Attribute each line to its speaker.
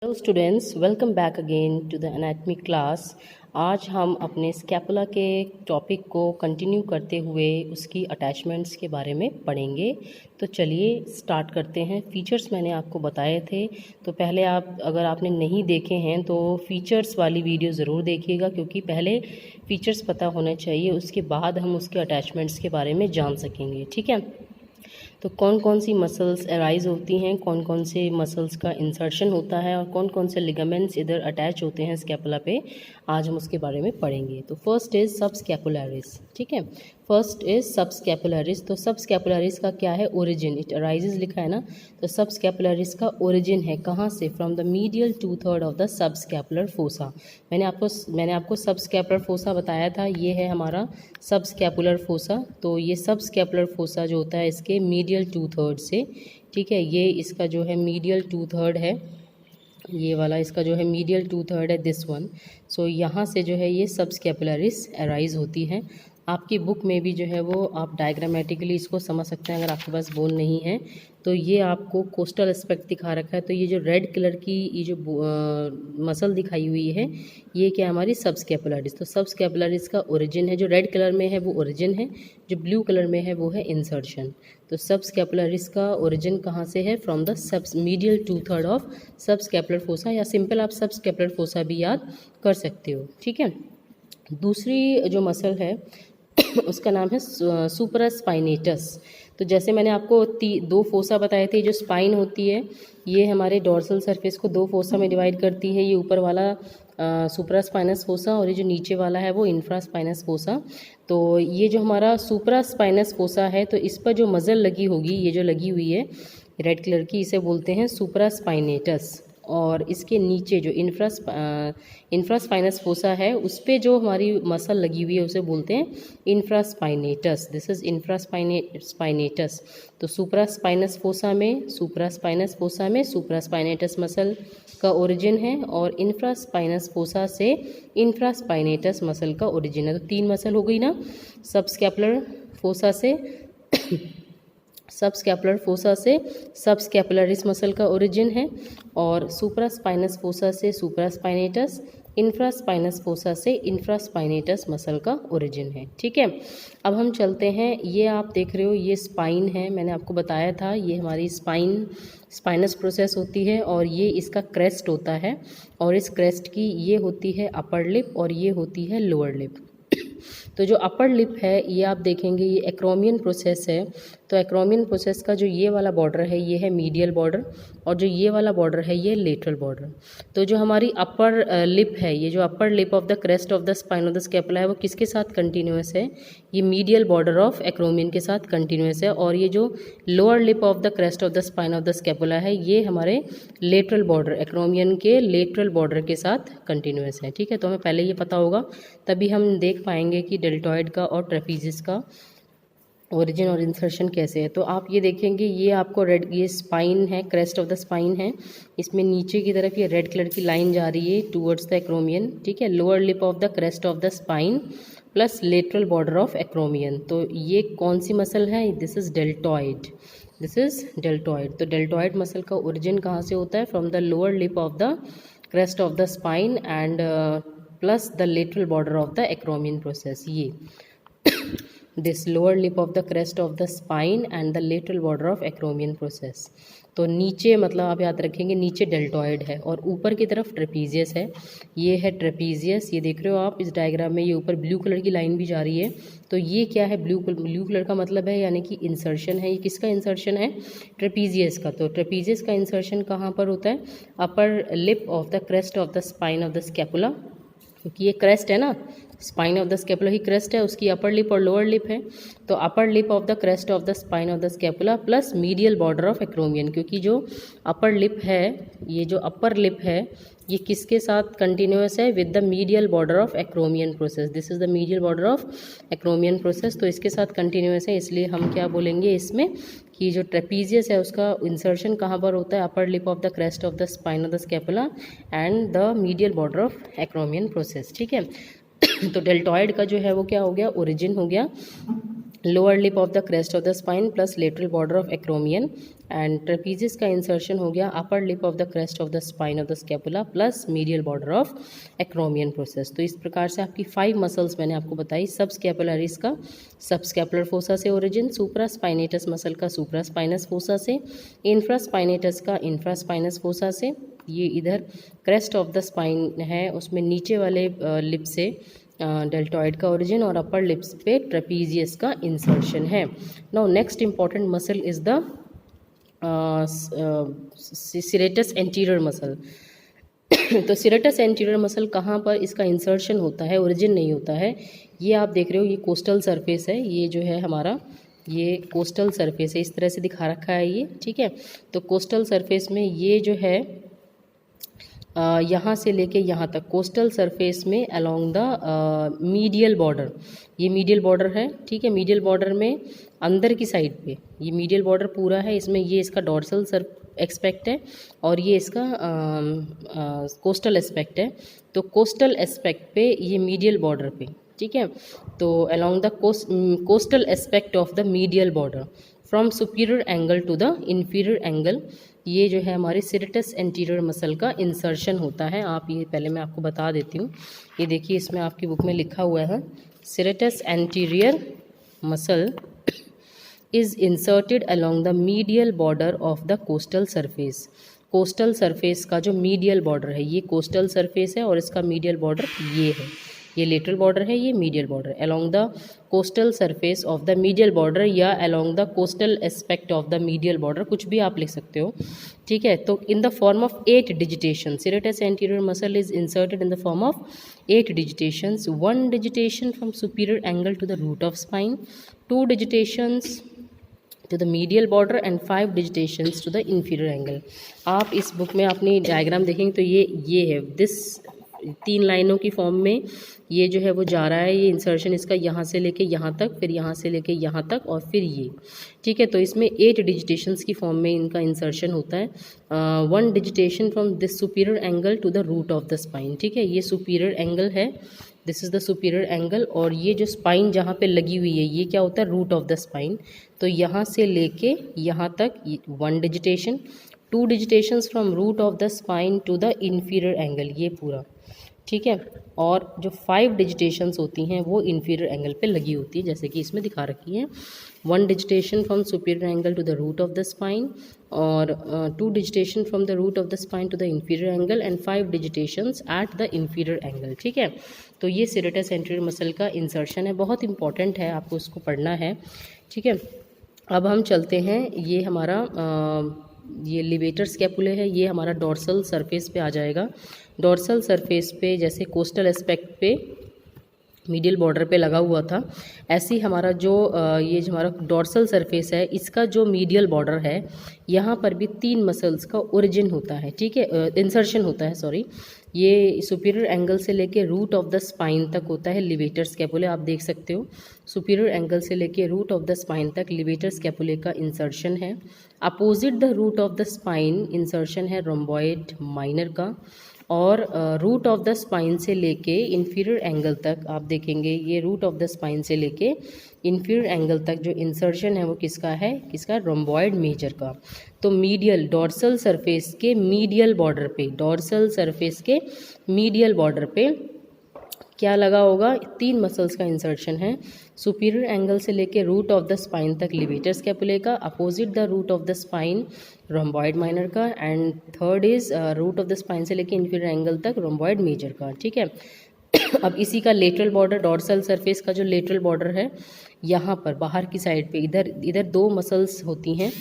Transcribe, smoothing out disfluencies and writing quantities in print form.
Speaker 1: Hello students, welcome back again to the anatomy class. आज हम अपने स्कैपुला के टॉपिक को कंटिन्यू करते हुए उसकी अटैचमेंट्स के बारे में पढ़ेंगे। तो चलिए स्टार्ट करते हैं। फीचर्स मैंने आपको बताए थे, तो पहले आप अगर आपने नहीं देखे हैं तो फीचर्स वाली वीडियो ज़रूर देखिएगा, क्योंकि पहले फीचर्स पता होने चाहिए, उसके बाद हम उसके अटैचमेंट्स के बारे में जान सकेंगे। ठीक है, तो कौन कौन सी मसल्स अराइज होती हैं, कौन कौन से मसल्स का इंसर्शन होता है और कौन कौन से लिगामेंट्स इधर अटैच होते हैं स्कैपुला पे, आज हम उसके बारे में पढ़ेंगे। तो फर्स्ट इज़ सबस्कैपुलरिस। ठीक है, फर्स्ट इज सबस्कैपुलरिस। तो सबस्कैपुलरिस का क्या है, ओरिजिन, इट अराइजेज लिखा है ना, तो सबस्कैपुलरिस का ओरिजिन है कहाँ से, from the medial 2/3 of the subscapular fossa. मैंने आपको सबस्कैपुलर फोसा बताया था, ये है हमारा सबस्कैपुलर फोसा। तो ये सबस्कैपुलर फोसा जो होता है इसके मीडियल 2/3 से, ठीक है, ये इसका जो है मीडियल 2/3 है, ये वाला इसका जो है मीडियल 2/3 है, दिस वन। सो यहाँ से जो है ये सबस्कैपुलरिस अराइज होती है। आपकी बुक में भी जो है वो आप डायग्रामेटिकली इसको समझ सकते हैं, अगर आपके पास बोन नहीं है तो ये आपको कोस्टल एस्पेक्ट दिखा रखा है। तो ये जो रेड कलर की ये जो मसल दिखाई हुई है, ये क्या हमारी सबस्कैपुलरिस। तो सबस्कैपुलरिस का ओरिजिन है, जो रेड कलर में है वो ओरिजिन है, जो ब्लू कलर में है वो है इंसर्शन। तो सबस्कैपुलरिस का ओरिजिन कहाँ से है, from the sub medial 2/3 of subscapular fossa, या सिंपल आप सबस्कैपुलर फोसा भी याद कर सकते हो। ठीक है, दूसरी जो मसल है उसका नाम है सुपरास्पाइनेटस। तो जैसे मैंने आपको 2 फोसा बताए थे, जो स्पाइन होती है ये हमारे डॉर्सल सरफेस को 2 फोसा में डिवाइड करती है। ये ऊपर वाला सुपरास्पाइनस फोसा और ये जो नीचे वाला है वो इंफ्रास्पाइनस फोसा। तो ये जो हमारा सुपरास्पाइनस फोसा है, तो इस पर जो मसल लगी होगी, ये जो लगी हुई है रेड कलर की, इसे बोलते हैं सुपरास्पाइनेटस। और इसके नीचे जो इंफ्रास्पाइनस फोसा है उस पर जो हमारी मसल लगी हुई है उसे बोलते हैं इंफ्रास्पाइनेटस। This is infraspinatus. तो सुपरास्पाइनस फोसा में सुपरास्पाइनेटस मसल का ओरिजिन है, और इंफ्रास्पाइनस फोसा से इंफ्रास्पाइनेटस मसल का ओरिजिन है। तो 3 मसल हो गई ना, सबस्कैपुलर फोसा से सबस्कैपुलरिस मसल का ओरिजिन है, और सुपरास्पाइनस फोसा से सुपरास्पाइनेटस, इंफ्रास्पाइनस फोसा से इंफ्रास्पाइनेटस मसल का ओरिजिन है। ठीक है, अब हम चलते हैं। ये आप देख रहे हो ये स्पाइन है, मैंने आपको बताया था ये हमारी स्पाइनस प्रोसेस होती है, और ये इसका क्रेस्ट होता है, और इस क्रेस्ट की ये होती है अपर लिप और ये होती है लोअर लिप। तो जो अपर लिप है ये आप देखेंगे ये एक्रोमियन प्रोसेस है। तो एक्रोमियन प्रोसेस का जो ये वाला बॉर्डर है ये है मीडियल बॉर्डर, और जो ये वाला बॉर्डर है ये लेटरल बॉर्डर। तो जो हमारी अपर लिप है, ये जो upper lip of the crest of the spine of the scapula है, वो किसके साथ कंटिन्यूस है, ये मीडियल बॉर्डर ऑफ एक्रोमियन के साथ कंटिन्यूस है। और ये जो lower lip of the crest of the spine of the scapula है, ये हमारे लेटरल बॉर्डर, एक्रोमियन के लेटरल बॉर्डर के साथ कंटिन्यूस है। ठीक है, तो हमें पहले ये पता होगा, तभी हम देख पाएंगे कि डेल्टॉइड का और ट्रेपीजियस का ओरिजिन और इंसर्शन कैसे है। तो आप ये देखेंगे ये आपको ये स्पाइन है, क्रेस्ट ऑफ द स्पाइन है, इसमें नीचे की तरफ ये रेड कलर की लाइन जा रही है टूवर्ड्स द एक्रोमियन। ठीक है, lower lip of the crest of the spine plus lateral border of acromion. तो ये कौन सी मसल है, दिस इज डेल्टॉइड, तो डेल्टॉइड मसल का ओरिजिन कहाँ से होता है, from the lower lip of the crest of the spine and plus the lateral border of the acromion process. ये this lower lip of the crest of the spine and the lateral border of acromion process. तो नीचे मतलब आप याद रखेंगे नीचे deltoid है और ऊपर की तरफ ट्रेपीजियस है। ये है ट्रेपीजियस, ये देख रहे हो आप इस डायग्राम में, ये ऊपर ब्लू कलर की लाइन भी जा रही है। तो ये क्या है, ब्लू कलर का मतलब है यानी कि इंसर्शन है। ये किसका इंसर्शन है, ट्रेपीजियस का। तो ट्रेपीजियस का इंसर्शन कहाँ पर होता है, upper lip of the crest of the spine of the scapula, क्योंकि ये क्रेस्ट है ना, spine of the scapula he crest है, उसकी अपर लिप और लोअर लिप है। तो upper lip of the crest of the spine of the scapula plus medial border of acromion, क्योंकि जो अपर लिप है, ये जो अपर लिप है ये किसके साथ कंटिन्यूस है, with the medial border of acromion process. This is the medial border of acromion process. तो इसके साथ कंटिन्यूस है, इसलिए हम क्या बोलेंगे इसमें कि जो ट्रेपीजियस है उसका इंसर्शन कहाँ पर होता है, upper lip of the crest of the spine of the scapula and the medial border of acromion process. ठीक है, तो डेल्टॉइड का जो है वो क्या हो गया, ओरिजिन हो गया lower lip of the crest of the spine plus lateral border of acromion, and trapezius का इंसर्शन हो गया upper lip of the crest of the spine of the scapula plus medial border of acromion process. तो इस प्रकार से आपकी 5 muscles मैंने आपको बताई। सब स्कैपुलरिस का सब स्कैपुलर फोसा से ओरिजिन, सुप्रा स्पाइनेटस मसल का सुप्रा स्पाइनस फोसा से, इंफ्रा स्पाइनेटस का इंफ्रा स्पाइनस फोसा से, ये इधर क्रेस्ट ऑफ द स्पाइन है उसमें नीचे वाले लिप से डेल्टॉइड का ओरिजिन, और अपर लिप्स पे ट्रेपीजियस का इंसर्शन है। Now next important muscle is the serratus anterior muscle. तो सिरेटस एंटीरियर मसल कहाँ पर इसका इंसर्शन होता है, ओरिजिन नहीं होता है। ये आप देख रहे हो, ये कोस्टल सरफेस है, ये जो है हमारा ये कोस्टल सरफेस है, इस तरह से दिखा रखा है ये, ठीक है। तो कोस्टल सरफेस में ये जो है यहाँ से लेके यहाँ तक कोस्टल सरफेस में अलोंग द मीडियल बॉर्डर, ये मीडियल बॉर्डर है, ठीक है। मीडियल बॉर्डर में अंदर की साइड पे ये मीडियल बॉर्डर पूरा है, इसमें ये इसका डॉर्सल एस्पेक्ट है और ये इसका कोस्टल एस्पेक्ट है। तो कोस्टल एस्पेक्ट पे ये मीडियल बॉर्डर पे, ठीक है। तो along the coastal aspect of the medial border from superior angle to the inferior angle, ये जो है हमारे सिरेटस एंटीरियर मसल का इंसर्शन होता है। आप ये पहले मैं आपको बता देती हूँ, ये देखिए इसमें आपकी बुक में लिखा हुआ है serratus anterior muscle is inserted along the medial border of the costal surface. Coastal surface का जो मीडियल बॉर्डर है, ये कोस्टल सरफेस है और इसका मीडियल बॉर्डर ये है, ये लेटरल बॉर्डर है, ये medial border. Along the costal surface of the medial border या along the coastal aspect of the medial border, कुछ भी आप लिख सकते हो, ठीक है। तो in the form of 8 digitation, serratus anterior muscle is inserted in the form of 8 digitations, 1 digitation from superior angle to the root of spine, 2 digitations to the medial border and 5 digitations to the inferior angle। आप इस book में अपनी diagram देखेंगे तो ये है, this 3 लाइनों की फॉर्म में ये जो है वो जा रहा है, ये इंसर्शन इसका यहाँ से लेके यहाँ तक, फिर यहाँ से लेके यहाँ तक और फिर ये, ठीक है। तो इसमें 8 डिजिटेशंस की फॉर्म में इनका इंसर्शन होता है। 1 digitation from this superior angle to the root of the spine, ठीक है। ये सुपीरियर एंगल है, this is the superior angle, और ये जो स्पाइन जहाँ पे लगी हुई है ये क्या होता है, रूट ऑफ द स्पाइन। तो यहाँ से लेके यहाँ तक 1 digitation, 2 digitations from root of the spine to the inferior angle, ये पूरा, ठीक है। और जो 5 डिजिटेशंस होती हैं वो इन्फीरियर एंगल पे लगी होती है, जैसे कि इसमें दिखा रखी है। 1 digitation from superior angle to the root of the spine, और 2 digitation from the root of the spine to the inferior angle and 5 digitations at the inferior angle, ठीक है। तो ये सिरेटस एंटीरियर मसल का इंसर्शन है, बहुत important है, आपको इसको पढ़ना है, ठीक है। अब हम चलते हैं, ये हमारा ये लिवेटर स्कैपुले है, ये हमारा डॉर्सल सरफेस पे आ जाएगा। डॉर्सल सरफेस पे जैसे कोस्टल एस्पेक्ट पे मीडियल बॉर्डर पे लगा हुआ था, ऐसे ही हमारा जो ये जो हमारा डॉर्सल सरफेस है, इसका जो मीडियल बॉर्डर है यहाँ पर भी 3 मसल्स का ओरिजिन होता है, ठीक है, इंसर्शन होता है, सॉरी। ये सुपीरियर एंगल से लेके रूट ऑफ द स्पाइन तक होता है लिवेटर स्कैपुले, आप देख सकते हो। सुपीरियर एंगल से लेके रूट ऑफ द स्पाइन तक लिवेटर स्कैपुले का इंसर्शन है। Opposite the root of the spine insertion है रोम्बॉइड माइनर का, और रूट ऑफ द स्पाइन से लेके इन्फीरियर एंगल तक आप देखेंगे, ये रूट ऑफ द स्पाइन से लेके इन्फीरियर एंगल तक जो इंसर्शन है वो किसका है, किसका, रोम्बॉइड मेजर का। तो मीडियल डॉर्सल सरफेस के मीडियल बॉर्डर पे, डॉर्सल सरफेस के मीडियल बॉर्डर पे क्या लगा होगा, 3 मसल्स का इंसर्शन है। सुपीरियर एंगल से लेके रूट ऑफ द स्पाइन तक लिवेटर स्कैपुले का, opposite the root of the spine rhomboid minor का, and third is root of the spine से लेके इन्फीरियर एंगल तक रोम्बॉइड मेजर का, ठीक है। अब इसी का लेटरल बॉर्डर, डॉर्सल सरफेस का जो लेटरल बॉर्डर है, यहाँ पर बाहर की साइड पे इधर 2 मसल्स होती हैं।